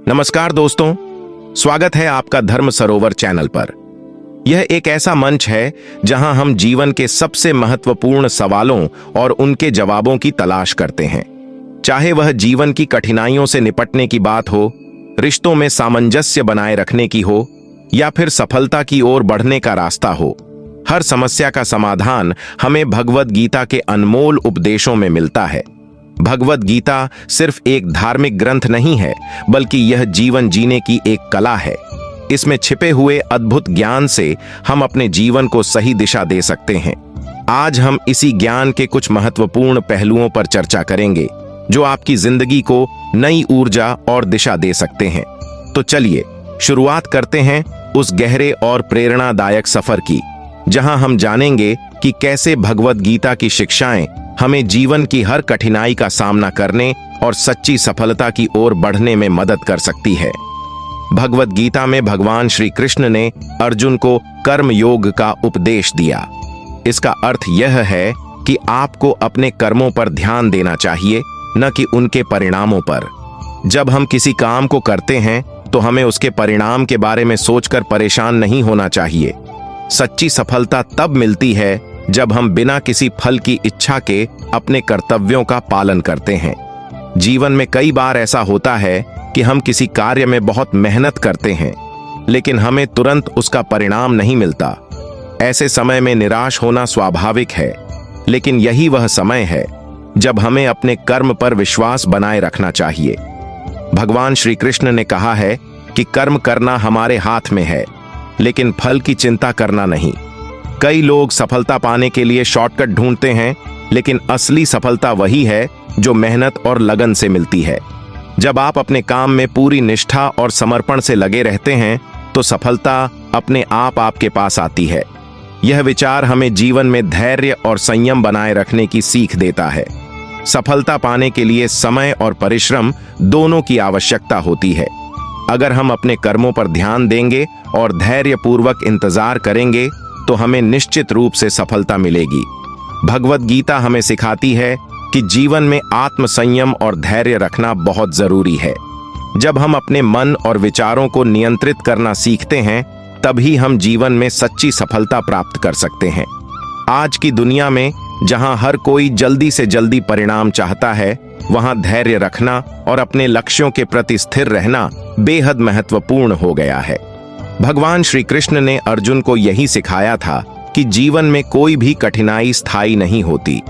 नमस्कार दोस्तों, स्वागत है आपका धर्म सरोवर चैनल पर। यह एक ऐसा मंच है जहां हम जीवन के सबसे महत्वपूर्ण सवालों और उनके जवाबों की तलाश करते हैं। चाहे वह जीवन की कठिनाइयों से निपटने की बात हो, रिश्तों में सामंजस्य बनाए रखने की हो, या फिर सफलता की ओर बढ़ने का रास्ता हो, हर समस्या का समाधान हमें भगवद गीता के अनमोल उपदेशों में मिलता है। भगवद गीता सिर्फ एक धार्मिक ग्रंथ नहीं है, बल्कि यह जीवन जीने की एक कला है। इसमें छिपे हुए अद्भुत ज्ञान से हम अपने जीवन को सही दिशा दे सकते हैं। आज हम इसी ज्ञान के कुछ महत्वपूर्ण पहलुओं पर चर्चा करेंगे, जो आपकी जिंदगी को नई ऊर्जा और दिशा दे सकते हैं। तो चलिए शुरुआत करते हैं उस गहरे और प्रेरणादायक सफर की, जहां हम जानेंगे कि कैसे भगवद गीता की शिक्षाएं हमें जीवन की हर कठिनाई का सामना करने और सच्ची सफलता की ओर बढ़ने में मदद कर सकती है। भगवद गीता में भगवान श्री कृष्ण ने अर्जुन को कर्म योग का उपदेश दिया। इसका अर्थ यह है कि आपको अपने कर्मों पर ध्यान देना चाहिए, न कि उनके परिणामों पर। जब हम किसी काम को करते हैं तो हमें उसके परिणाम के बारे में सोचकर परेशान नहीं होना चाहिए। सच्ची सफलता तब मिलती है जब हम बिना किसी फल की इच्छा के अपने कर्तव्यों का पालन करते हैं। जीवन में कई बार ऐसा होता है कि हम किसी कार्य में बहुत मेहनत करते हैं, लेकिन हमें तुरंत उसका परिणाम नहीं मिलता। ऐसे समय में निराश होना स्वाभाविक है, लेकिन यही वह समय है जब हमें अपने कर्म पर विश्वास बनाए रखना चाहिए। भगवान श्री कृष्ण ने कहा है कि कर्म करना हमारे हाथ में है, लेकिन फल की चिंता करना नहीं। कई लोग सफलता पाने के लिए शॉर्टकट ढूंढते हैं, लेकिन असली सफलता वही है जो मेहनत और लगन से मिलती है। जब आप अपने काम में पूरी निष्ठा और समर्पण से लगे रहते हैं, तो सफलता अपने आप आपके पास आती है। यह विचार हमें जीवन में धैर्य और संयम बनाए रखने की सीख देता है। सफलता पाने के लिए समय और परिश्रम दोनों की आवश्यकता होती है। अगर हम अपने कर्मों पर ध्यान देंगे और धैर्यपूर्वक इंतजार करेंगे, तो हमें निश्चित रूप से सफलता मिलेगी। भगवद गीता हमें सिखाती है कि जीवन में आत्मसंयम और धैर्य रखना बहुत जरूरी है। जब हम अपने मन और विचारों को नियंत्रित करना सीखते हैं, तभी हम जीवन में सच्ची सफलता प्राप्त कर सकते हैं। आज की दुनिया में जहां हर कोई जल्दी से जल्दी परिणाम चाहता है, वहां धैर्य रखना और अपने लक्ष्यों के प्रति स्थिर रहना बेहद महत्वपूर्ण हो गया है। भगवान श्री कृष्ण ने अर्जुन को यही सिखाया था कि जीवन में कोई भी कठिनाई स्थायी नहीं होती।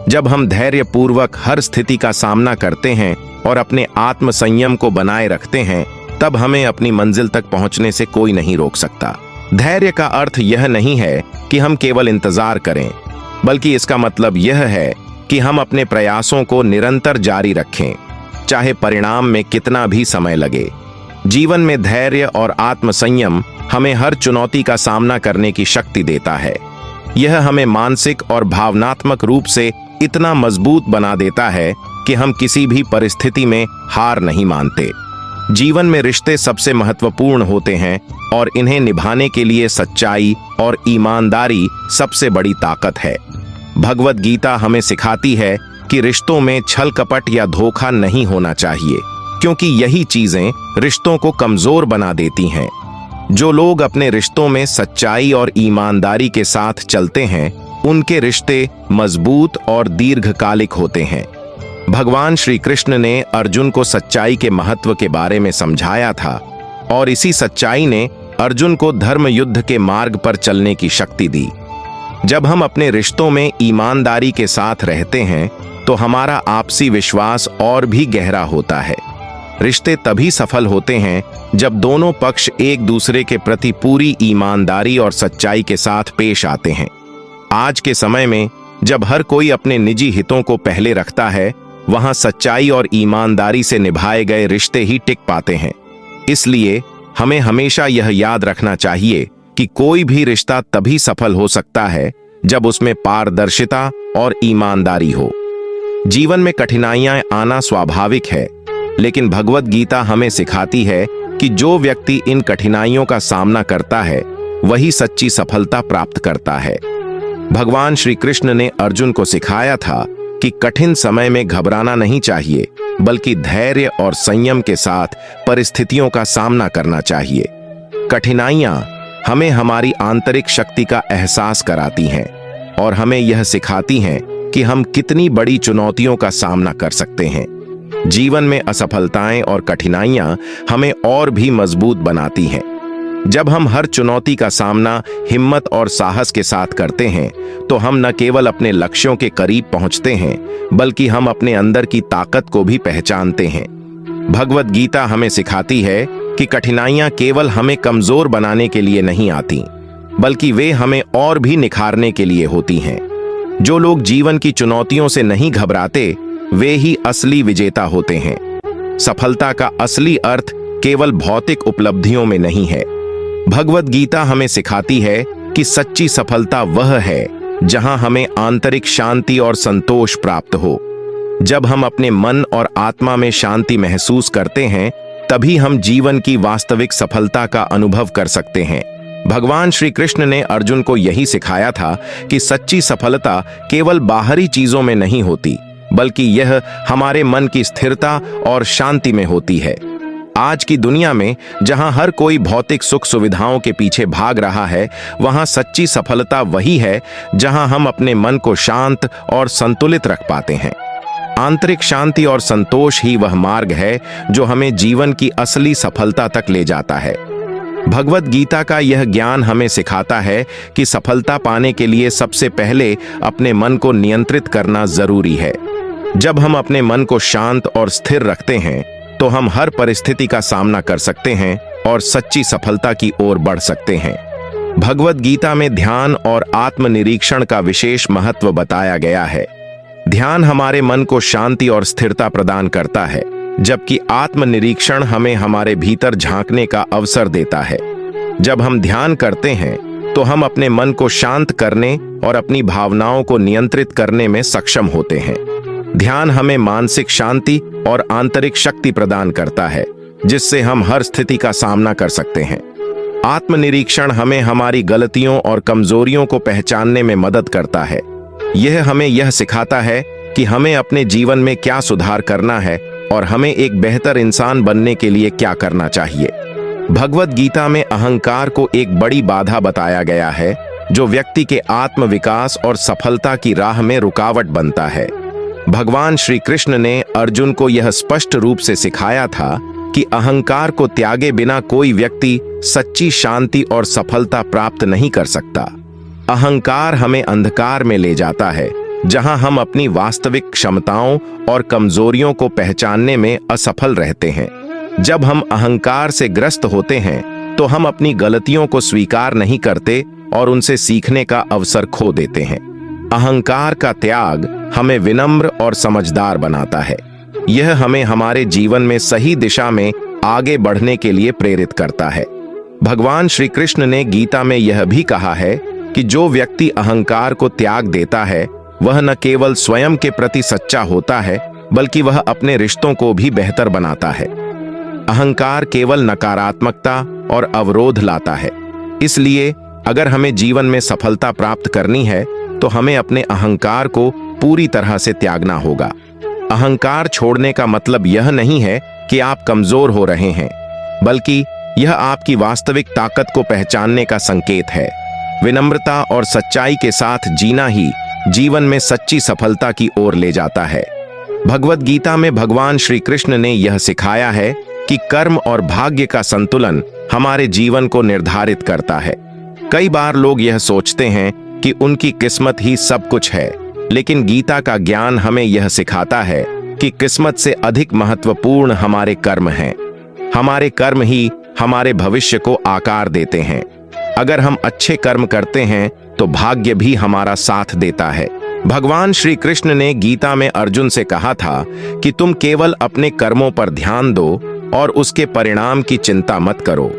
जब हम धैर्यपूर्वक हर स्थिति का सामना करते हैं और अपने आत्म संयम को बनाए रखते हैं, तब हमें अपनी मंजिल तक पहुंचने से कोई नहीं रोक सकता। धैर्य का अर्थ यह नहीं है कि हम केवल इंतजार करें, बल्कि इसका मतलब यह है कि हम अपने प्रयासों को निरंतर जारी रखें, चाहे परिणाम में कितना भी समय लगे। जीवन में धैर्य और आत्मसंयम हमें हर चुनौती का सामना करने की शक्ति देता है। यह हमें मानसिक और भावनात्मक रूप से इतना मजबूत बना देता है कि हम किसी भी परिस्थिति में हार नहीं मानते। जीवन में रिश्ते सबसे महत्वपूर्ण होते हैं, और इन्हें निभाने के लिए सच्चाई और ईमानदारी सबसे बड़ी ताकत है। भगवद गीता हमें सिखाती है कि रिश्तों में छल कपट या धोखा नहीं होना चाहिए, क्योंकि यही चीजें रिश्तों को कमजोर बना देती हैं। जो लोग अपने रिश्तों में सच्चाई और ईमानदारी के साथ चलते हैं, उनके रिश्ते मजबूत और दीर्घकालिक होते हैं। भगवान श्री कृष्ण ने अर्जुन को सच्चाई के महत्व के बारे में समझाया था, और इसी सच्चाई ने अर्जुन को धर्म युद्ध के मार्ग पर चलने की शक्ति दी। जब हम अपने रिश्तों में ईमानदारी के साथ रहते हैं, तो हमारा आपसी विश्वास और भी गहरा होता है। रिश्ते तभी सफल होते हैं जब दोनों पक्ष एक दूसरे के प्रति पूरी ईमानदारी और सच्चाई के साथ पेश आते हैं। आज के समय में जब हर कोई अपने निजी हितों को पहले रखता है, वहां सच्चाई और ईमानदारी से निभाए गए रिश्ते ही टिक पाते हैं। इसलिए हमें हमेशा यह याद रखना चाहिए कि कोई भी रिश्ता तभी सफल हो सकता है जब उसमें पारदर्शिता और ईमानदारी हो। जीवन में कठिनाइयां आना स्वाभाविक है, लेकिन भगवद गीता हमें सिखाती है कि जो व्यक्ति इन कठिनाइयों का सामना करता है, वही सच्ची सफलता प्राप्त करता है। भगवान श्री कृष्ण ने अर्जुन को सिखाया था कि कि कठिन समय में घबराना नहीं चाहिए, बल्कि धैर्य और संयम के साथ परिस्थितियों का सामना करना चाहिए। कठिनाइयां हमें हमारी आंतरिक शक्ति का एहसास कराती हैं और हमें यह सिखाती हैं कि हम कितनी बड़ी चुनौतियों का सामना कर सकते हैं। जीवन में असफलताएं और कठिनाइयां हमें और भी मजबूत बनाती हैं। जब हम हर चुनौती का सामना हिम्मत और साहस के साथ करते हैं, तो हम न केवल अपने लक्ष्यों के करीब पहुंचते हैं, बल्कि हम अपने अंदर की ताकत को भी पहचानते हैं। भगवद गीता हमें सिखाती है कि कठिनाइयां केवल हमें कमजोर बनाने के लिए नहीं आती, बल्कि वे हमें और भी निखारने के लिए होती हैं। जो लोग जीवन की चुनौतियों से नहीं घबराते, वे ही असली विजेता होते हैं। सफलता का असली अर्थ केवल भौतिक उपलब्धियों में नहीं है। भगवद गीता हमें सिखाती है कि सच्ची सफलता वह है जहां हमें आंतरिक शांति और संतोष प्राप्त हो। जब हम अपने मन और आत्मा में शांति महसूस करते हैं, तभी हम जीवन की वास्तविक सफलता का अनुभव कर सकते हैं। भगवान श्री कृष्ण ने अर्जुन को यही सिखाया था कि सच्ची सफलता केवल बाहरी चीजों में नहीं होती, बल्कि यह हमारे मन की स्थिरता और शांति में होती है। आज की दुनिया में जहां हर कोई भौतिक सुख सुविधाओं के पीछे भाग रहा है, वहां सच्ची सफलता वही है जहां हम अपने मन को शांत और संतुलित रख पाते हैं। आंतरिक शांति और संतोष ही वह मार्ग है जो हमें जीवन की असली सफलता तक ले जाता है। भगवद गीता का यह ज्ञान हमें सिखाता है कि सफलता पाने के लिए सबसे पहले अपने मन को नियंत्रित करना जरूरी है। जब हम अपने मन को शांत और स्थिर रखते हैं, तो हम हर परिस्थिति का सामना कर सकते हैं और सच्ची सफलता की ओर बढ़ सकते हैं। भगवद गीता में ध्यान और आत्मनिरीक्षण का विशेष महत्व बताया गया है। ध्यान हमारे मन को शांति और स्थिरता प्रदान करता है, जबकि आत्मनिरीक्षण हमें हमारे भीतर झांकने का अवसर देता है। जब हम ध्यान करते हैं, तो हम अपने मन को शांत करने और अपनी भावनाओं को नियंत्रित करने में सक्षम होते हैं। ध्यान हमें मानसिक शांति और आंतरिक शक्ति प्रदान करता है, जिससे हम हर स्थिति का सामना कर सकते हैं। आत्मनिरीक्षण हमें हमारी गलतियों और कमजोरियों को पहचानने में मदद करता है। यह हमें यह सिखाता है कि हमें अपने जीवन में क्या सुधार करना है और हमें एक बेहतर इंसान बनने के लिए क्या करना चाहिए। भगवद गीता में अहंकार को एक बड़ी बाधा बताया गया है, जो व्यक्ति के आत्मविकास और सफलता की राह में रुकावट बनता है। भगवान श्री कृष्ण ने अर्जुन को यह स्पष्ट रूप से सिखाया था कि अहंकार को त्यागे बिना कोई व्यक्ति सच्ची शांति और सफलता प्राप्त नहीं कर सकता। अहंकार हमें अंधकार में ले जाता है, जहां हम अपनी वास्तविक क्षमताओं और कमजोरियों को पहचानने में असफल रहते हैं। जब हम अहंकार से ग्रस्त होते हैं, तो हम अपनी गलतियों को स्वीकार नहीं करते और उनसे सीखने का अवसर खो देते हैं। अहंकार का त्याग हमें विनम्र और समझदार बनाता है। यह हमें हमारे जीवन में सही दिशा में आगे बढ़ने के लिए प्रेरित करता है। भगवान श्री कृष्ण ने गीता में यह भी कहा है कि जो व्यक्ति अहंकार को त्याग देता है, वह न केवल स्वयं के प्रति सच्चा होता है, बल्कि वह अपने रिश्तों को भी बेहतर बनाता है। अहंकार केवल नकारात्मकता और अवरोध लाता है। इसलिए अगर हमें जीवन में सफलता प्राप्त करनी है, तो हमें अपने अहंकार को पूरी तरह से त्यागना होगा। अहंकार छोड़ने का मतलब यह नहीं है कि आप कमजोर हो रहे हैं, बल्कि यह आपकी वास्तविक ताकत को पहचानने का संकेत है। विनम्रता और सच्चाई के साथ जीना ही जीवन में सच्ची सफलता की ओर ले जाता है। भगवद गीता में भगवान श्री कृष्ण ने यह सिखाया है कि कर्म और भाग्य का संतुलन हमारे जीवन को निर्धारित करता है। कई बार लोग यह सोचते हैं कि उनकी किस्मत ही सब कुछ है, लेकिन गीता का ज्ञान हमें यह सिखाता है कि किस्मत से अधिक महत्वपूर्ण हमारे कर्म हैं। हमारे कर्म ही हमारे भविष्य को आकार देते हैं। अगर हम अच्छे कर्म करते हैं, तो भाग्य भी हमारा साथ देता है। भगवान श्री कृष्ण ने गीता में अर्जुन से कहा था कि तुम केवल अपने कर्मों पर ध्यान दो और उसके परिणाम की चिंता मत करो।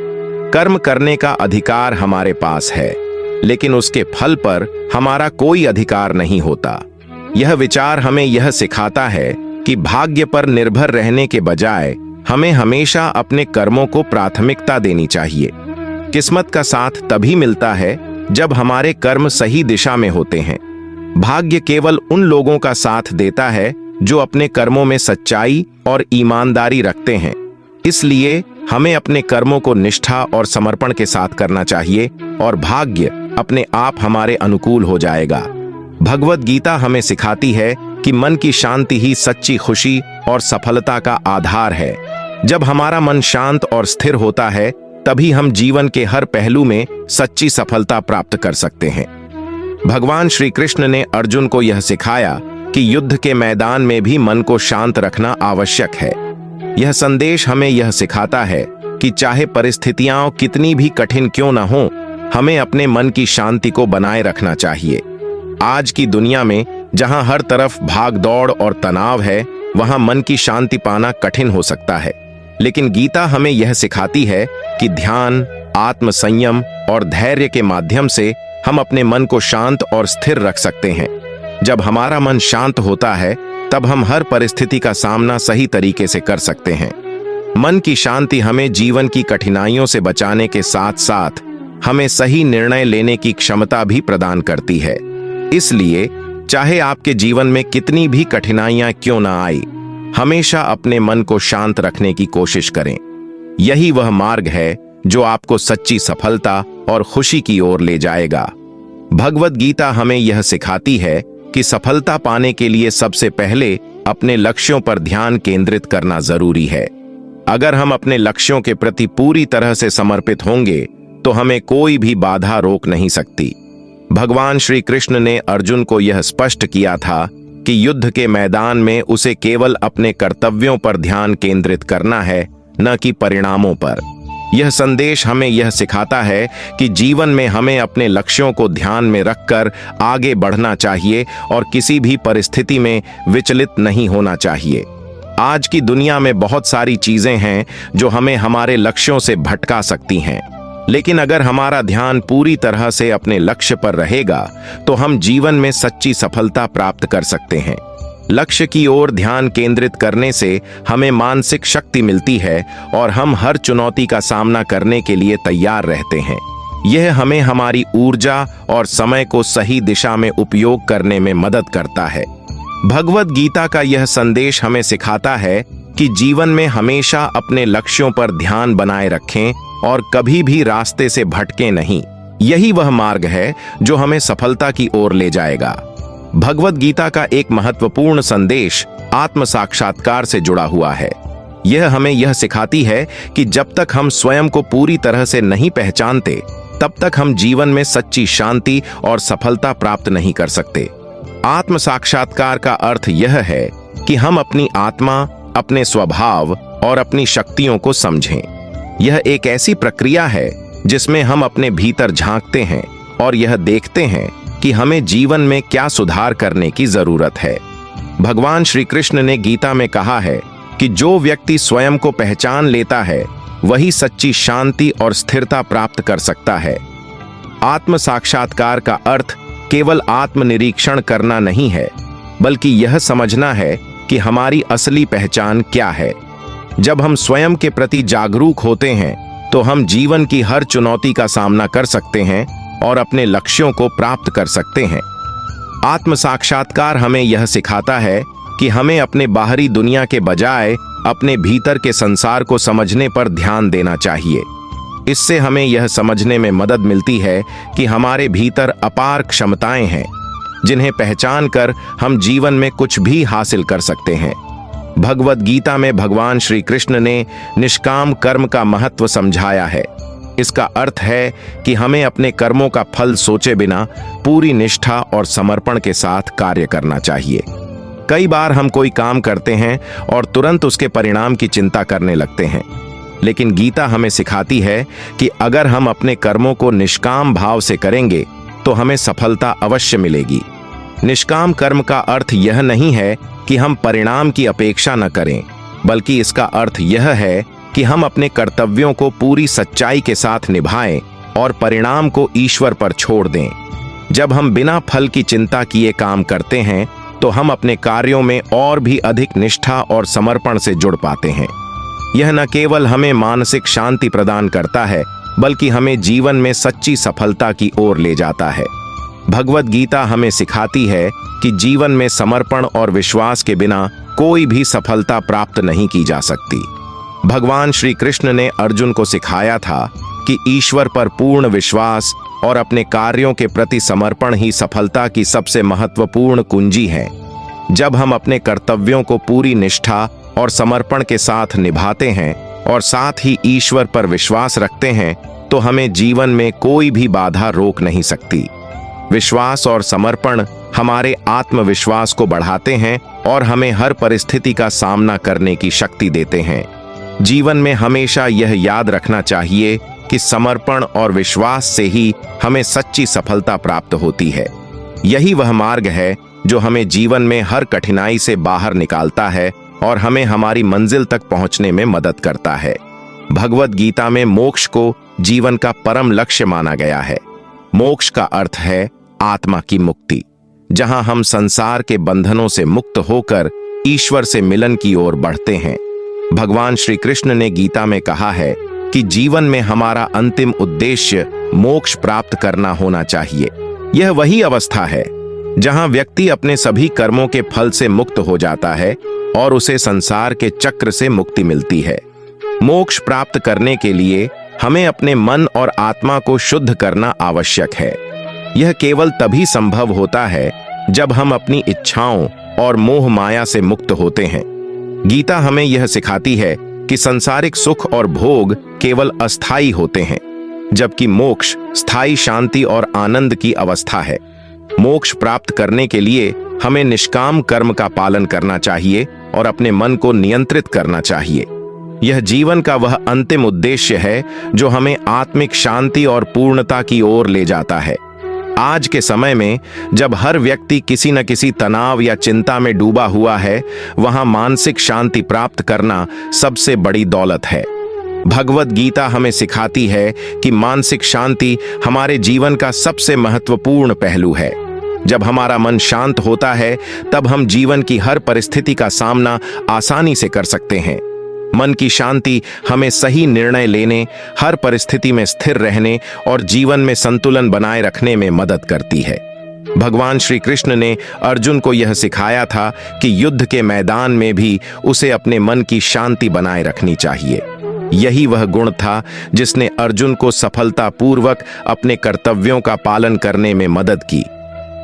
कर्म करने का अधिकार हमारे पास है, लेकिन उसके फल पर हमारा कोई अधिकार नहीं होता। यह विचार हमें यह सिखाता है कि भाग्य पर निर्भर रहने के बजाय हमें हमेशा अपने कर्मों को प्राथमिकता देनी चाहिए। किस्मत का साथ तभी मिलता है जब हमारे कर्म सही दिशा में होते हैं। भाग्य केवल उन लोगों का साथ देता है जो अपने कर्मों में सच्चाई और ईमानदारी रखते हैं। इसलिए हमें अपने कर्मों को निष्ठा और समर्पण के साथ करना चाहिए और भाग्य अपने आप हमारे अनुकूल हो जाएगा। भगवद गीता हमें सिखाती है कि मन की शांति ही सच्ची खुशी और सफलता का आधार है। जब हमारा मन शांत और स्थिर होता है, तभी हम जीवन के हर पहलू में सच्ची सफलता प्राप्त कर सकते हैं। भगवान श्री कृष्ण ने अर्जुन को यह सिखाया कि युद्ध के मैदान में भी मन को शांत रखना आवश्यक है। यह संदेश हमें यह सिखाता है कि चाहे परिस्थितियां कितनी भी कठिन क्यों न हो, हमें अपने मन की शांति को बनाए रखना चाहिए। आज की दुनिया में जहां हर तरफ भाग दौड़ और तनाव है, वहां मन की शांति पाना कठिन हो सकता है। लेकिन गीता हमें यह सिखाती है कि ध्यान, आत्म संयम और धैर्य के माध्यम से हम अपने मन को शांत और स्थिर रख सकते हैं। जब हमारा मन शांत होता है, तब हम हर परिस्थिति का सामना सही तरीके से कर सकते हैं। मन की शांति हमें जीवन की कठिनाइयों से बचाने के साथ साथ हमें सही निर्णय लेने की क्षमता भी प्रदान करती है। इसलिए चाहे आपके जीवन में कितनी भी कठिनाइयां क्यों ना आई, हमेशा अपने मन को शांत रखने की कोशिश करें। यही वह मार्ग है जो आपको सच्ची सफलता और खुशी की ओर ले जाएगा। भगवद गीता हमें यह सिखाती है कि सफलता पाने के लिए सबसे पहले अपने लक्ष्यों पर ध्यान केंद्रित करना जरूरी है। अगर हम अपने लक्ष्यों के प्रति पूरी तरह से समर्पित होंगे, तो हमें कोई भी बाधा रोक नहीं सकती। भगवान श्री कृष्ण ने अर्जुन को यह स्पष्ट किया था कि युद्ध के मैदान में उसे केवल अपने कर्तव्यों पर ध्यान केंद्रित करना है, न कि परिणामों पर। यह संदेश हमें यह सिखाता है कि जीवन में हमें अपने लक्ष्यों को ध्यान में रखकर आगे बढ़ना चाहिए और किसी भी परिस्थिति में विचलित नहीं होना चाहिए। आज की दुनिया में बहुत सारी चीजें हैं जो हमें हमारे लक्ष्यों से भटका सकती हैं, लेकिन अगर हमारा ध्यान पूरी तरह से अपने लक्ष्य पर रहेगा, तो हम जीवन में सच्ची सफलता प्राप्त कर सकते हैं। लक्ष्य की ओर ध्यान केंद्रित करने से हमें मानसिक शक्ति मिलती है और हम हर चुनौती का सामना करने के लिए तैयार रहते हैं। यह हमें हमारी ऊर्जा और समय को सही दिशा में उपयोग करने में मदद करता है। भगवद गीता का यह संदेश हमें सिखाता है कि जीवन में हमेशा अपने लक्ष्यों पर ध्यान बनाए रखें और कभी भी रास्ते से भटके नहीं। यही वह मार्ग है जो हमें सफलता की ओर ले जाएगा। भगवद गीता का एक महत्वपूर्ण संदेश आत्म साक्षात्कार से जुड़ा हुआ है। यह हमें यह सिखाती है कि जब तक हम स्वयं को पूरी तरह से नहीं पहचानते, तब तक हम जीवन में सच्ची शांति और सफलता प्राप्त नहीं कर सकते। आत्म साक्षात्कार का अर्थ यह है कि हम अपनी आत्मा, अपने स्वभाव और अपनी शक्तियों को समझें। यह एक ऐसी प्रक्रिया है जिसमें हम अपने भीतर झांकते हैं और यह देखते हैं कि हमें जीवन में क्या सुधार करने की जरूरत है। भगवान श्री कृष्ण ने गीता में कहा है कि जो व्यक्ति स्वयं को पहचान लेता है, वही सच्ची शांति और स्थिरता प्राप्त कर सकता है। आत्म साक्षात्कार का अर्थ केवल आत्मनिरीक्षण करना नहीं है, बल्कि यह समझना है कि हमारी असली पहचान क्या है। जब हम स्वयं के प्रति जागरूक होते हैं, तो हम जीवन की हर चुनौती का सामना कर सकते हैं और अपने लक्ष्यों को प्राप्त कर सकते हैं। आत्म साक्षात्कार हमें यह सिखाता है कि हमें अपने बाहरी दुनिया के बजाय अपने भीतर के संसार को समझने पर ध्यान देना चाहिए। इससे हमें यह समझने में मदद मिलती है कि हमारे भीतर अपार क्षमताएं हैं, जिन्हें पहचान कर हम जीवन में कुछ भी हासिल कर सकते हैं। भगवद गीता में भगवान श्री कृष्ण ने निष्काम कर्म का महत्व समझाया है। इसका अर्थ है कि हमें अपने कर्मों का फल सोचे बिना पूरी निष्ठा और समर्पण के साथ कार्य करना चाहिए। कई बार हम कोई काम करते हैं और तुरंत उसके परिणाम की चिंता करने लगते हैं, लेकिन गीता हमें सिखाती है कि अगर हम अपने कर्मों को निष्काम भाव से करेंगे, तो हमें सफलता अवश्य मिलेगी। निष्काम कर्म का अर्थ यह नहीं है कि हम परिणाम की अपेक्षा न करें, बल्कि इसका अर्थ यह है कि हम अपने कर्तव्यों को पूरी सच्चाई के साथ निभाएं और परिणाम को ईश्वर पर छोड़ दें। जब हम बिना फल की चिंता किए काम करते हैं, तो हम अपने कार्यों में और भी अधिक निष्ठा और समर्पण से जुड़ पाते हैं। यह न केवल हमें मानसिक शांति प्रदान करता है, बल्कि हमें जीवन में सच्ची सफलता की ओर ले जाता है। भगवत गीता हमें सिखाती है कि जीवन में समर्पण और विश्वास के बिना कोई भी सफलता प्राप्त नहीं की जा सकती। भगवान श्री कृष्ण ने अर्जुन को सिखाया था कि ईश्वर पर पूर्ण विश्वास और अपने कार्यों के प्रति समर्पण ही सफलता की सबसे महत्वपूर्ण कुंजी है। जब हम अपने कर्तव्यों को पूरी निष्ठा और समर्पण के साथ निभाते हैं और साथ ही ईश्वर पर विश्वास रखते हैं तो हमें जीवन में कोई भी बाधा रोक नहीं सकती। विश्वास और समर्पण हमारे आत्मविश्वास को बढ़ाते हैं और हमें हर परिस्थिति का सामना करने की शक्ति देते हैं। जीवन में हमेशा यह याद रखना चाहिए कि समर्पण और विश्वास से ही हमें सच्ची सफलता प्राप्त होती है। यही वह मार्ग है जो हमें जीवन में हर कठिनाई से बाहर निकालता है और हमें हमारी मंजिल तक पहुंचने में मदद करता है। भगवत गीता में मोक्ष को जीवन का परम लक्ष्य माना गया है। मोक्ष का अर्थ है आत्मा की मुक्ति, जहां हम संसार के बंधनों से मुक्त होकर ईश्वर से मिलन की ओर बढ़ते हैं। भगवान श्री कृष्ण ने गीता में कहा है कि जीवन में हमारा अंतिम उद्देश्य मोक्ष प्राप्त करना होना चाहिए। यह वही अवस्था है जहां व्यक्ति अपने सभी कर्मों के फल से मुक्त हो जाता है और उसे संसार के चक्र से मुक्ति मिलती है। मोक्ष प्राप्त करने के लिए हमें अपने मन और आत्मा को शुद्ध करना आवश्यक है। यह केवल तभी संभव होता है जब हम अपनी इच्छाओं और मोह माया से मुक्त होते हैं। गीता हमें यह सिखाती है कि सांसारिक सुख और भोग केवल अस्थायी होते हैं, जबकि मोक्ष स्थायी शांति और आनंद की अवस्था है। मोक्ष प्राप्त करने के लिए हमें निष्काम कर्म का पालन करना चाहिए और अपने मन को नियंत्रित करना चाहिए। यह जीवन का वह अंतिम उद्देश्य है जो हमें आत्मिक शांति और पूर्णता की ओर ले जाता है। आज के समय में जब हर व्यक्ति किसी न किसी तनाव या चिंता में डूबा हुआ है, वहां मानसिक शांति प्राप्त करना सबसे बड़ी दौलत है। भगवत गीता हमें सिखाती है कि मानसिक शांति हमारे जीवन का सबसे महत्वपूर्ण पहलू है। जब हमारा मन शांत होता है, तब हम जीवन की हर परिस्थिति का सामना आसानी से कर सकते हैं। मन की शांति हमें सही निर्णय लेने, हर परिस्थिति में स्थिर रहने और जीवन में संतुलन बनाए रखने में मदद करती है। भगवान श्री कृष्ण ने अर्जुन को यह सिखाया था कि युद्ध के मैदान में भी उसे अपने मन की शांति बनाए रखनी चाहिए। यही वह गुण था जिसने अर्जुन को सफलतापूर्वक अपने कर्तव्यों का पालन करने में मदद की।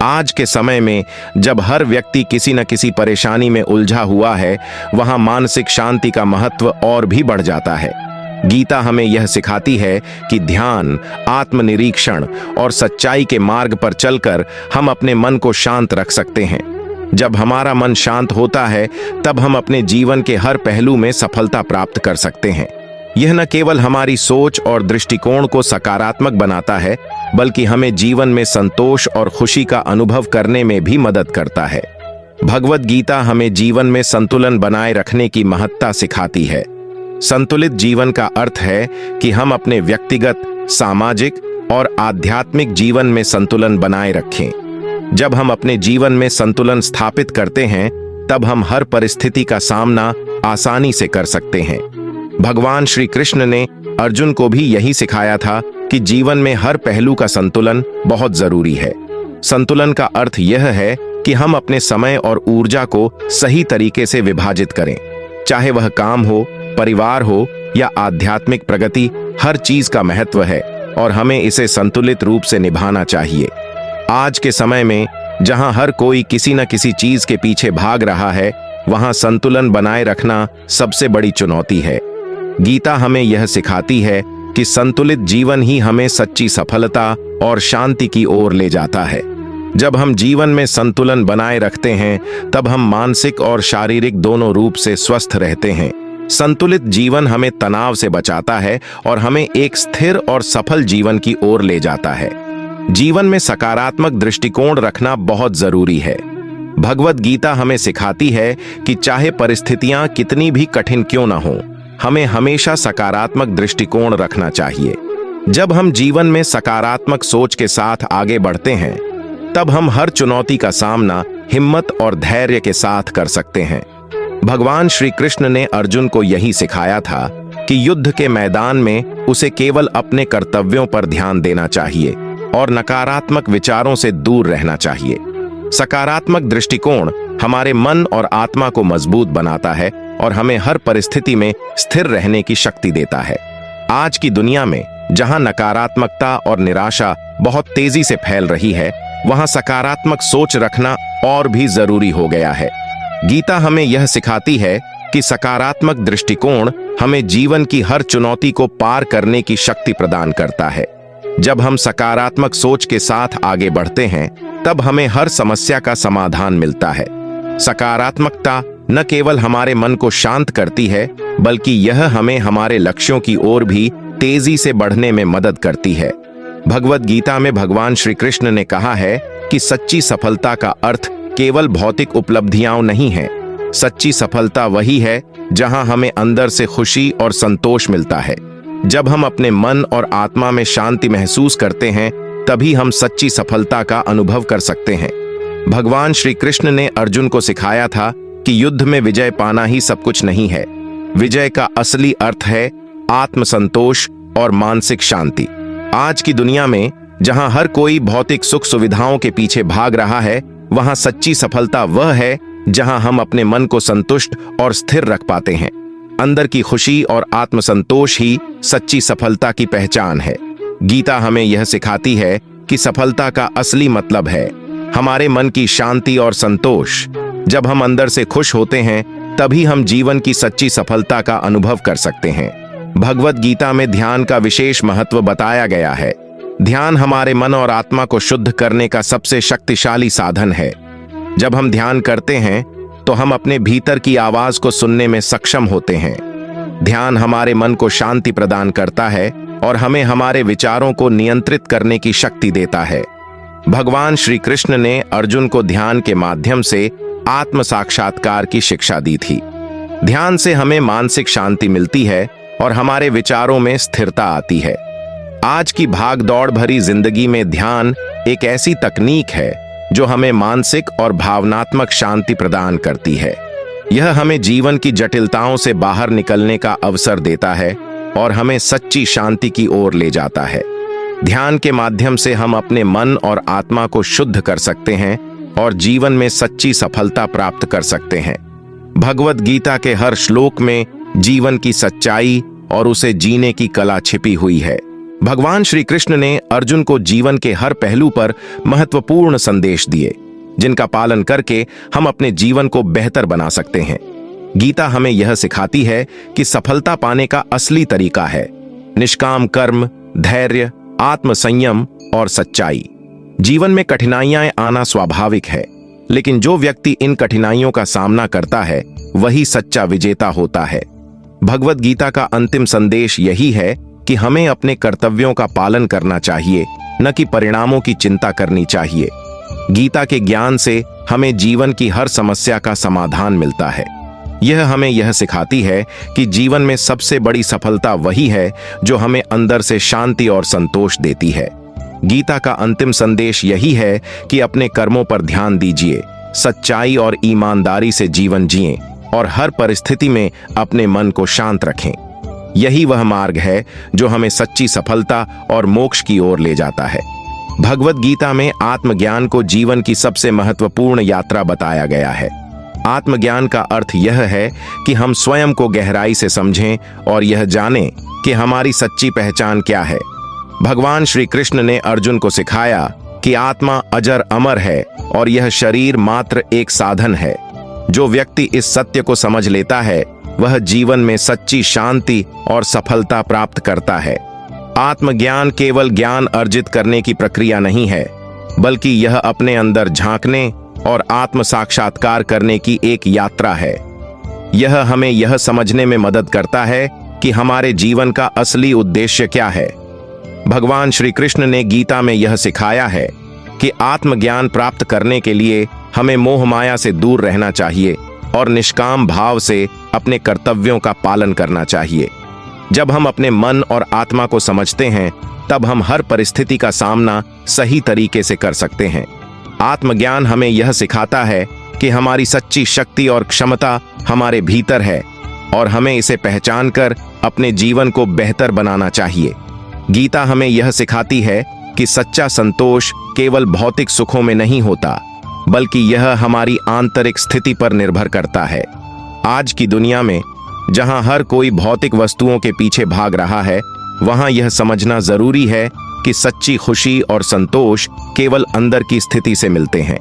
आज के समय में जब हर व्यक्ति किसी न किसी परेशानी में उलझा हुआ है, वहां मानसिक शांति का महत्व और भी बढ़ जाता है। गीता हमें यह सिखाती है कि ध्यान, आत्मनिरीक्षण और सच्चाई के मार्ग पर चलकर हम अपने मन को शांत रख सकते हैं। जब हमारा मन शांत होता है, तब हम अपने जीवन के हर पहलू में सफलता प्राप्त कर सकते हैं। यह न केवल हमारी सोच और दृष्टिकोण को सकारात्मक बनाता है, बल्कि हमें जीवन में संतोष और खुशी का अनुभव करने में भी मदद करता है। भगवत गीता हमें जीवन में संतुलन बनाए रखने की महत्ता सिखाती है। संतुलित जीवन का अर्थ है कि हम अपने व्यक्तिगत, सामाजिक और आध्यात्मिक जीवन में संतुलन बनाए रखें। जब हम अपने जीवन में संतुलन स्थापित करते हैं, तब हम हर परिस्थिति का सामना आसानी से कर सकते हैं। भगवान श्री कृष्ण ने अर्जुन को भी यही सिखाया था कि जीवन में हर पहलू का संतुलन बहुत जरूरी है। संतुलन का अर्थ यह है कि हम अपने समय और ऊर्जा को सही तरीके से विभाजित करें। चाहे वह काम हो, परिवार हो या आध्यात्मिक प्रगति, हर चीज का महत्व है और हमें इसे संतुलित रूप से निभाना चाहिए। आज के समय में जहां हर कोई किसी न किसी चीज के पीछे भाग रहा है, वहां संतुलन बनाए रखना सबसे बड़ी चुनौती है। गीता हमें यह सिखाती है कि संतुलित जीवन ही हमें सच्ची सफलता और शांति की ओर ले जाता है। जब हम जीवन में संतुलन बनाए रखते हैं, तब हम मानसिक और शारीरिक दोनों रूप से स्वस्थ रहते हैं। संतुलित जीवन हमें तनाव से बचाता है और हमें एक स्थिर और सफल जीवन की ओर ले जाता है। जीवन में सकारात्मक दृष्टिकोण रखना बहुत जरूरी है। भगवत गीता हमें सिखाती है कि चाहे परिस्थितियां कितनी भी कठिन क्यों न हो, हमें हमेशा सकारात्मक दृष्टिकोण रखना चाहिए। जब हम जीवन में सकारात्मक सोच के साथ आगे बढ़ते हैं, तब हम हर चुनौती का सामना हिम्मत और धैर्य के साथ कर सकते हैं। भगवान श्री कृष्ण ने अर्जुन को यही सिखाया था कि युद्ध के मैदान में उसे केवल अपने कर्तव्यों पर ध्यान देना चाहिए। और नकारात्मक विचारों से दूर रहना चाहिए। सकारात्मक दृष्टिकोण हमारे मन और आत्मा को मजबूत बनाता है और हमें हर परिस्थिति में स्थिर रहने की शक्ति देता है। आज की दुनिया में जहां नकारात्मकता और निराशा बहुत तेजी से फैल रही है, वहां सकारात्मक सोच रखना और भी जरूरी हो गया है। गीता हमें यह सिखाती है कि सकारात्मक दृष्टिकोण हमें जीवन की हर चुनौती को पार करने की शक्ति प्रदान करता है। जब हम सकारात्मक सोच के साथ आगे बढ़ते हैं, तब हमें हर समस्या का समाधान मिलता है। सकारात्मकता न केवल हमारे मन को शांत करती है, बल्कि यह हमें हमारे लक्ष्यों की ओर भी तेजी से बढ़ने में मदद करती है। भगवद गीता में भगवान श्री कृष्ण ने कहा है कि सच्ची सफलता का अर्थ केवल भौतिक उपलब्धियां नहीं है। सच्ची सफलता वही है जहां हमें अंदर से खुशी और संतोष मिलता है। जब हम अपने मन और आत्मा में शांति महसूस करते हैं, तभी हम सच्ची सफलता का अनुभव कर सकते हैं। भगवान श्री कृष्ण ने अर्जुन को सिखाया था कि युद्ध में विजय पाना ही सब कुछ नहीं है। विजय का असली अर्थ है आत्मसंतोष और मानसिक शांति। आज की दुनिया में जहां हर कोई भौतिक सुख सुविधाओं के पीछे भाग रहा है, वहां सच्ची सफलता वह है जहां हम अपने मन को संतुष्ट और स्थिर रख पाते हैं। अंदर की खुशी और आत्मसंतोष ही सच्ची सफलता की पहचान है। गीता हमें यह सिखाती है कि सफलता का असली मतलब है हमारे मन की शांति और संतोष। जब हम अंदर से खुश होते हैं, तभी हम जीवन की सच्ची सफलता का अनुभव कर सकते हैं। भगवद गीता में ध्यान का विशेष महत्व बताया गया है। ध्यान हमारे मन और आत्मा को शुद्ध करने का सबसे शक्तिशाली साधन है। जब हम ध्यान करते हैं, तो हम अपने भीतर की आवाज को सुनने में सक्षम होते हैं। ध्यान हमारे मन को शांति प्रदान करता है और हमें हमारे विचारों को नियंत्रित करने की शक्ति देता है। भगवान श्री कृष्ण ने अर्जुन को ध्यान के माध्यम से आत्म साक्षात्कार की शिक्षा दी थी। ध्यान से हमें मानसिक शांति मिलती है और हमारे विचारों में स्थिरता आती है। आज की भाग दौड़ भरी जिंदगी में ध्यान एक ऐसी तकनीक है जो हमें मानसिक और भावनात्मक शांति प्रदान करती है। यह हमें जीवन की जटिलताओं से बाहर निकलने का अवसर देता है और हमें सच्ची शांति की ओर ले जाता है। ध्यान के माध्यम से हम अपने मन और आत्मा को शुद्ध कर सकते हैं और जीवन में सच्ची सफलता प्राप्त कर सकते हैं। भगवद गीता के हर श्लोक में जीवन की सच्चाई और उसे जीने की कला छिपी हुई है। भगवान श्री कृष्ण ने अर्जुन को जीवन के हर पहलू पर महत्वपूर्ण संदेश दिए, जिनका पालन करके हम अपने जीवन को बेहतर बना सकते हैं। गीता हमें यह सिखाती है कि सफलता पाने का असली तरीका है निष्काम कर्म, धैर्य, आत्मसंयम और सच्चाई। जीवन में कठिनाइयां आना स्वाभाविक है, लेकिन जो व्यक्ति इन कठिनाइयों का सामना करता है, वही सच्चा विजेता होता है। भगवद गीता का अंतिम संदेश यही है कि हमें अपने कर्तव्यों का पालन करना चाहिए, न कि परिणामों की चिंता करनी चाहिए। गीता के ज्ञान से हमें जीवन की हर समस्या का समाधान मिलता है। यह हमें यह सिखाती है कि जीवन में सबसे बड़ी सफलता वही है जो हमें अंदर से शांति और संतोष देती है। गीता का अंतिम संदेश यही है कि अपने कर्मों पर ध्यान दीजिए, सच्चाई और ईमानदारी से जीवन जिएं और हर परिस्थिति में अपने मन को शांत रखें। यही वह मार्ग है जो हमें सच्ची सफलता और मोक्ष की ओर ले जाता है। भगवद गीता में आत्मज्ञान को जीवन की सबसे महत्वपूर्ण यात्रा बताया गया है। आत्मज्ञान का अर्थ यह है कि हम स्वयं को गहराई से समझें और यह जानें कि हमारी सच्ची पहचान क्या है। भगवान श्री कृष्ण ने अर्जुन को सिखाया कि आत्मा अजर अमर है और यह शरीर मात्र एक साधन है। जो व्यक्ति इस सत्य को समझ लेता है, वह जीवन में सच्ची शांति और सफलता प्राप्त करता है। आत्मज्ञान केवल ज्ञान अर्जित करने की प्रक्रिया नहीं है, बल्कि यह अपने अंदर झांकने और आत्म साक्षात्कार करने की एक यात्रा है। यह हमें यह समझने में मदद करता है कि हमारे जीवन का असली उद्देश्य क्या है। भगवान श्री कृष्ण ने गीता में यह सिखाया है कि आत्मज्ञान प्राप्त करने के लिए हमें मोह माया से दूर रहना चाहिए और निष्काम भाव से अपने कर्तव्यों का पालन करना चाहिए। जब हम अपने मन और आत्मा को समझते हैं, तब हम हर परिस्थिति का सामना सही तरीके से कर सकते हैं। आत्मज्ञान हमें यह सिखाता है कि हमारी सच्ची शक्ति और क्षमता हमारे भीतर है और हमें इसे पहचान कर अपने जीवन को बेहतर बनाना चाहिए। गीता हमें यह सिखाती है कि सच्चा संतोष केवल भौतिक सुखों में नहीं होता, बल्कि यह हमारी आंतरिक स्थिति पर निर्भर करता है। आज की दुनिया में जहां हर कोई भौतिक वस्तुओं के पीछे भाग रहा है, वहां यह समझना जरूरी है कि सच्ची खुशी और संतोष केवल अंदर की स्थिति से मिलते हैं।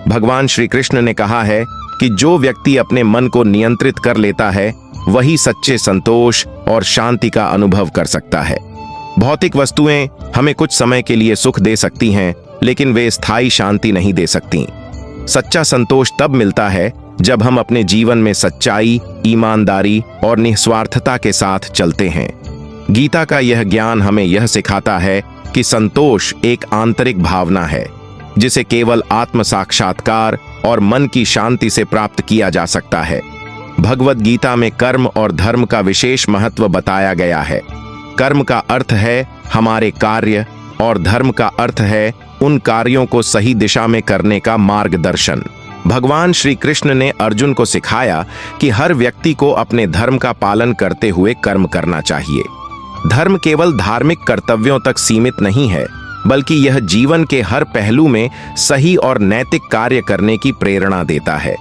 भगवान श्री कृष्ण ने कहा है कि जो व्यक्ति अपने मन को नियंत्रित कर लेता है, वही सच्चे संतोष और शांति का अनुभव कर सकता है। भौतिक वस्तुएं हमें कुछ समय के लिए सुख दे सकती हैं, लेकिन वे स्थायी शांति नहीं दे सकती। सच्चा संतोष तब मिलता है जब हम अपने जीवन में सच्चाई, ईमानदारी और निस्वार्थता के साथ चलते हैं। गीता का यह ज्ञान हमें यह सिखाता है कि संतोष एक आंतरिक भावना है, जिसे केवल आत्म साक्षात्कार और मन की शांति से प्राप्त किया जा सकता है। भगवद गीता में कर्म और धर्म का विशेष महत्व बताया गया है। कर्म का अर्थ है हमारे कार्य और धर्म का अर्थ है उन कार्यों को सही दिशा में करने का मार्गदर्शन। भगवान श्री कृष्ण ने अर्जुन को सिखाया कि हर व्यक्ति को अपने धर्म का पालन करते हुए कर्म करना चाहिए। धर्म केवल धार्मिक कर्तव्यों तक सीमित नहीं है, बल्कि यह जीवन के हर पहलू में सही और नैतिक कार्य करने की प्रेरणा देता है।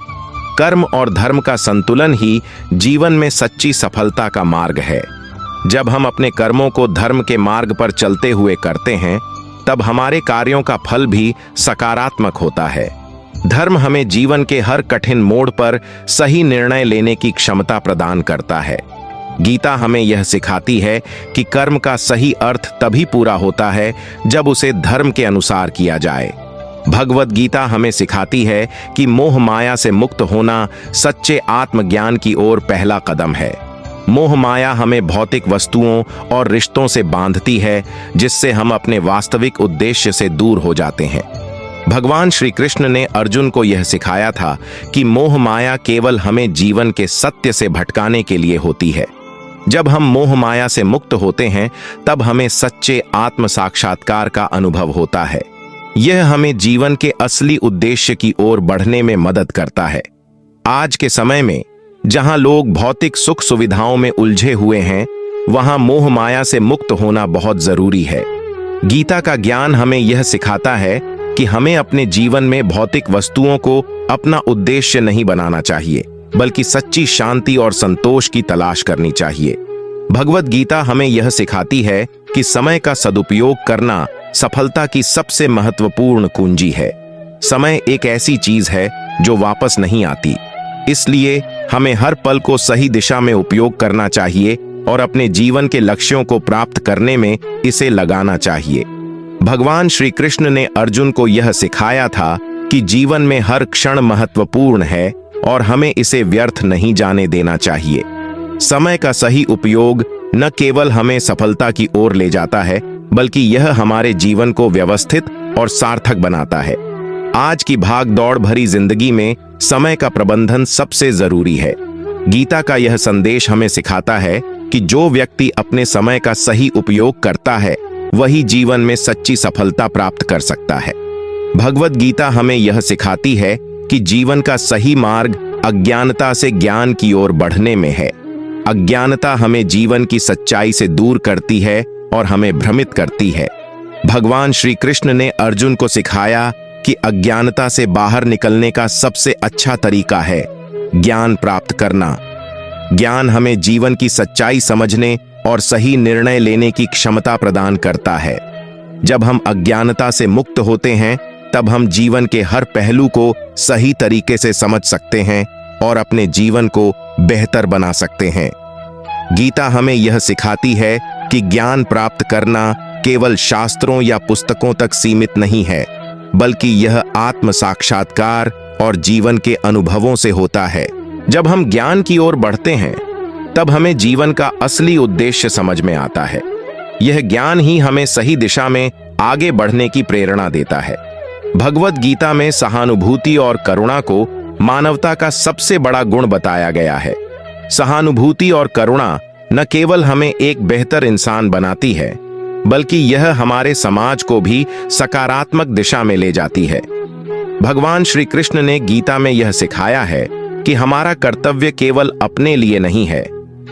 कर्म और धर्म का संतुलन ही जीवन में सच्ची सफलता का मार्ग है। जब हम अपने कर्मों को धर्म के मार्ग पर चलते हुए करते हैं, तब हमारे कार्यों का फल भी सकारात्मक होता है। धर्म हमें जीवन के हर कठिन मोड़ पर सही निर्णय लेने की क्षमता प्रदान करता है। गीता हमें यह सिखाती है कि कर्म का सही अर्थ तभी पूरा होता है जब उसे धर्म के अनुसार किया जाए। भगवद गीता हमें सिखाती है कि मोह माया से मुक्त होना सच्चे आत्मज्ञान की ओर पहला कदम है। मोह माया हमें भौतिक वस्तुओं और रिश्तों से बांधती है, जिससे हम अपने वास्तविक उद्देश्य से दूर हो जाते हैं। भगवान श्री कृष्ण ने अर्जुन को यह सिखाया था कि मोह माया केवल हमें जीवन के सत्य से भटकाने के लिए होती है। जब हम मोह माया से मुक्त होते हैं, तब हमें सच्चे आत्म साक्षात्कार का अनुभव होता है। यह हमें जीवन के असली उद्देश्य की ओर बढ़ने में मदद करता है। आज के समय में जहां लोग भौतिक सुख सुविधाओं में उलझे हुए हैं, वहां मोह माया से मुक्त होना बहुत जरूरी है। गीता का ज्ञान हमें यह सिखाता है कि हमें अपने जीवन में भौतिक वस्तुओं को अपना उद्देश्य नहीं बनाना चाहिए, बल्कि सच्ची शांति और संतोष की तलाश करनी चाहिए। भगवद गीता हमें यह सिखाती है कि समय का सदुपयोग करना सफलता की सबसे महत्वपूर्ण कुंजी है। समय एक ऐसी चीज है जो वापस नहीं आती, इसलिए हमें हर पल को सही दिशा में उपयोग करना चाहिए और अपने जीवन के लक्ष्यों को प्राप्त करने में इसे लगाना चाहिए। भगवान श्री कृष्ण ने अर्जुन को यह सिखाया था कि जीवन में हर क्षण महत्वपूर्ण है और हमें इसे व्यर्थ नहीं जाने देना चाहिए। समय का सही उपयोग न केवल हमें सफलता की ओर ले जाता है, बल्कि यह हमारे जीवन को व्यवस्थित और सार्थक बनाता है। आज की भाग दौड़ भरी जिंदगी में समय का प्रबंधन सबसे जरूरी है। गीता का यह संदेश हमें सिखाता है कि जो व्यक्ति अपने समय का सही उपयोग करता है, वही जीवन में सच्ची सफलता प्राप्त कर सकता है। भगवद गीता हमें यह सिखाती है कि जीवन का सही मार्ग अज्ञानता से ज्ञान की ओर बढ़ने में है। अज्ञानता हमें जीवन की सच्चाई से दूर करती है और हमें भ्रमित करती है। भगवान श्री कृष्ण ने अर्जुन को सिखाया कि अज्ञानता से बाहर निकलने का सबसे अच्छा तरीका है ज्ञान प्राप्त करना। ज्ञान हमें जीवन की सच्चाई समझने और सही निर्णय लेने की क्षमता प्रदान करता है। जब हम अज्ञानता से मुक्त होते हैं, तब हम जीवन के हर पहलू को सही तरीके से समझ सकते हैं और अपने जीवन को बेहतर बना सकते हैं। गीता हमें यह सिखाती है कि ज्ञान प्राप्त करना केवल शास्त्रों या पुस्तकों तक सीमित नहीं है, बल्कि यह आत्म साक्षात्कार और जीवन के अनुभवों से होता है। जब हम ज्ञान की ओर बढ़ते हैं, तब हमें जीवन का असली उद्देश्य समझ में आता है। यह ज्ञान ही हमें सही दिशा में आगे बढ़ने की प्रेरणा देता है। भगवद गीता में सहानुभूति और करुणा को मानवता का सबसे बड़ा गुण बताया गया है। सहानुभूति और करुणा न केवल हमें एक बेहतर इंसान बनाती है, बल्कि यह हमारे समाज को भी सकारात्मक दिशा में ले जाती है। भगवान श्री कृष्ण ने गीता में यह सिखाया है कि हमारा कर्तव्य केवल अपने लिए नहीं है,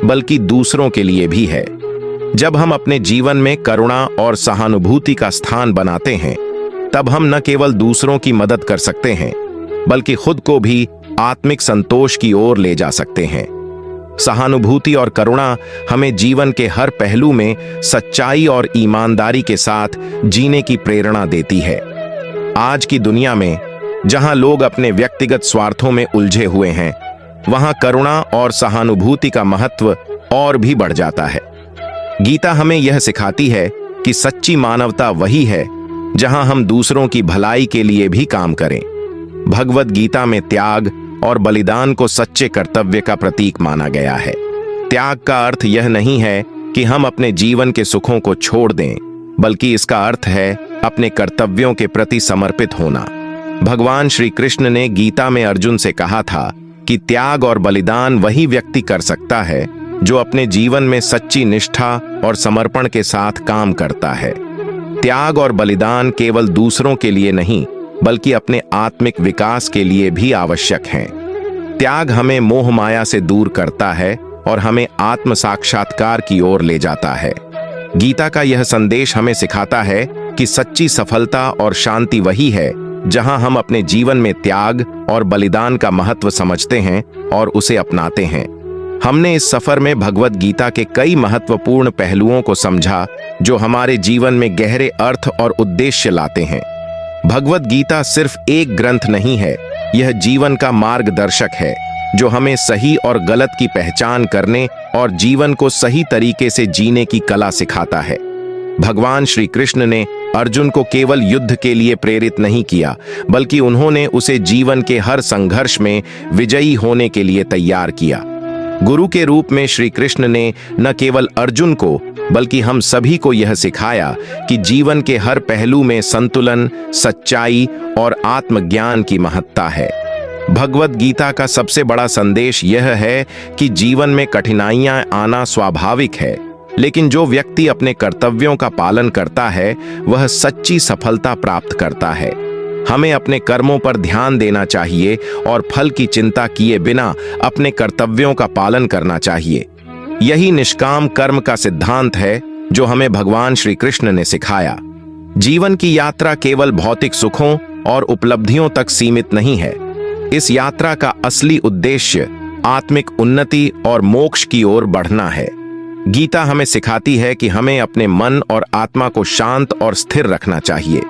बल्कि दूसरों के लिए भी है। जब हम अपने जीवन में करुणा और सहानुभूति का स्थान बनाते हैं, तब हम न केवल दूसरों की मदद कर सकते हैं, बल्कि खुद को भी आत्मिक संतोष की ओर ले जा सकते हैं। सहानुभूति और करुणा हमें जीवन के हर पहलू में सच्चाई और ईमानदारी के साथ जीने की प्रेरणा देती है। आज की दुनिया में जहां लोग अपने व्यक्तिगत स्वार्थों में उलझे हुए हैं, वहां करुणा और सहानुभूति का महत्व और भी बढ़ जाता है। गीता हमें यह सिखाती है कि सच्ची मानवता वही है जहां हम दूसरों की भलाई के लिए भी काम करें। भगवद गीता में त्याग और बलिदान को सच्चे कर्तव्य का प्रतीक माना गया है। त्याग का अर्थ यह नहीं है कि हम अपने जीवन के सुखों को छोड़ दें, बल्कि इसका अर्थ है अपने कर्तव्यों के प्रति समर्पित होना। भगवान श्री कृष्ण ने गीता में अर्जुन से कहा था कि त्याग और बलिदान वही व्यक्ति कर सकता है जो अपने जीवन में सच्ची निष्ठा और समर्पण के साथ काम करता है। त्याग और बलिदान केवल दूसरों के लिए नहीं, बल्कि अपने आत्मिक विकास के लिए भी आवश्यक हैं। त्याग हमें मोह माया से दूर करता है और हमें आत्म साक्षात्कार की ओर ले जाता है। गीता का यह संदेश हमें सिखाता है कि सच्ची सफलता और शांति वही है जहां हम अपने जीवन में त्याग और बलिदान का महत्व समझते हैं और उसे अपनाते हैं। हमने इस सफर में भगवद गीता के कई महत्वपूर्ण पहलुओं को समझा जो हमारे जीवन में गहरे अर्थ और उद्देश्य लाते हैं। भगवद गीता सिर्फ एक ग्रंथ नहीं है, यह जीवन का मार्गदर्शक है जो हमें सही और गलत की पहचान करने और जीवन को सही तरीके से जीने की कला सिखाता है। भगवान श्री कृष्ण ने अर्जुन को केवल युद्ध के लिए प्रेरित नहीं किया, बल्कि उन्होंने उसे जीवन के हर संघर्ष में विजयी होने के लिए तैयार किया। गुरु के रूप में श्री कृष्ण ने न केवल अर्जुन को, बल्कि हम सभी को यह सिखाया कि जीवन के हर पहलू में संतुलन, सच्चाई और आत्मज्ञान की महत्ता है। भगवद गीता का सबसे बड़ा संदेश यह है कि जीवन में कठिनाइयां आना स्वाभाविक है, लेकिन जो व्यक्ति अपने कर्तव्यों का पालन करता है वह सच्ची सफलता प्राप्त करता है। हमें अपने कर्मों पर ध्यान देना चाहिए और फल की चिंता किए बिना अपने कर्तव्यों का पालन करना चाहिए। यही निष्काम कर्म का सिद्धांत है जो हमें भगवान श्री कृष्ण ने सिखाया। जीवन की यात्रा केवल भौतिक सुखों और उपलब्धियों तक सीमित नहीं है। इस यात्रा का असली उद्देश्य आत्मिक उन्नति और मोक्ष की ओर बढ़ना है। गीता हमें सिखाती है कि हमें अपने मन और आत्मा को शांत और स्थिर रखना चाहिए।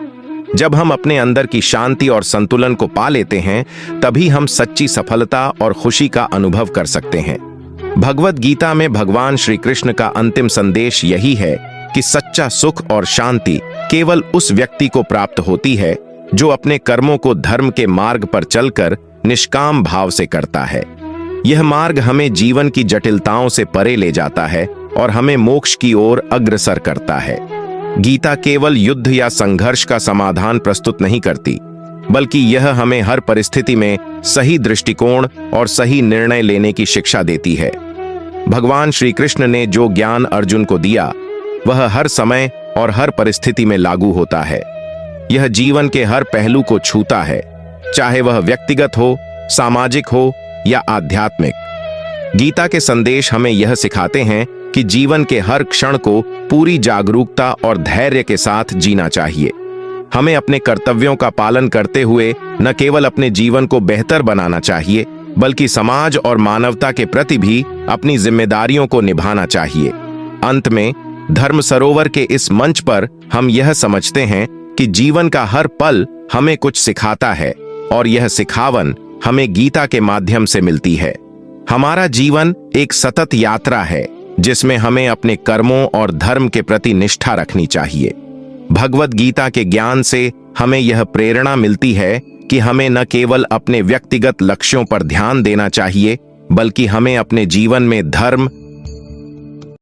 जब हम अपने अंदर की शांति और संतुलन को पा लेते हैं, तभी हम सच्ची सफलता और खुशी का अनुभव कर सकते हैं। भगवद गीता में भगवान श्री कृष्ण का अंतिम संदेश यही है कि सच्चा सुख और शांति केवल उस व्यक्ति को प्राप्त होती है जो अपने कर्मों को धर्म के मार्ग पर चलकर निष्काम भाव से करता है। यह मार्ग हमें जीवन की जटिलताओं से परे ले जाता है और हमें मोक्ष की ओर अग्रसर करता है। गीता केवल युद्ध या संघर्ष का समाधान प्रस्तुत नहीं करती, बल्कि यह हमें हर परिस्थिति में सही दृष्टिकोण और सही निर्णय लेने की शिक्षा देती है। भगवान श्री कृष्ण ने जो ज्ञान अर्जुन को दिया, वह हर समय और हर परिस्थिति में लागू होता है। यह जीवन के हर पहलू को छूता है, चाहे वह व्यक्तिगत हो, सामाजिक हो या आध्यात्मिक। गीता के संदेश हमें यह सिखाते हैं कि जीवन के हर क्षण को पूरी जागरूकता और धैर्य के साथ जीना चाहिए। हमें अपने कर्तव्यों का पालन करते हुए न केवल अपने जीवन को बेहतर बनाना चाहिए, बल्कि समाज और मानवता के प्रति भी अपनी जिम्मेदारियों को निभाना चाहिए। अंत में, धर्म सरोवर के इस मंच पर हम यह समझते हैं कि जीवन का हर पल हमें कुछ सिखाता है और यह सिखावन हमें गीता के माध्यम से मिलती है। हमारा जीवन एक सतत यात्रा है जिसमें हमें अपने कर्मों और धर्म के प्रति निष्ठा रखनी चाहिए। भगवद गीता के ज्ञान से हमें यह प्रेरणा मिलती है कि हमें न केवल अपने व्यक्तिगत लक्ष्यों पर ध्यान देना चाहिए, बल्कि हमें अपने जीवन में धर्म,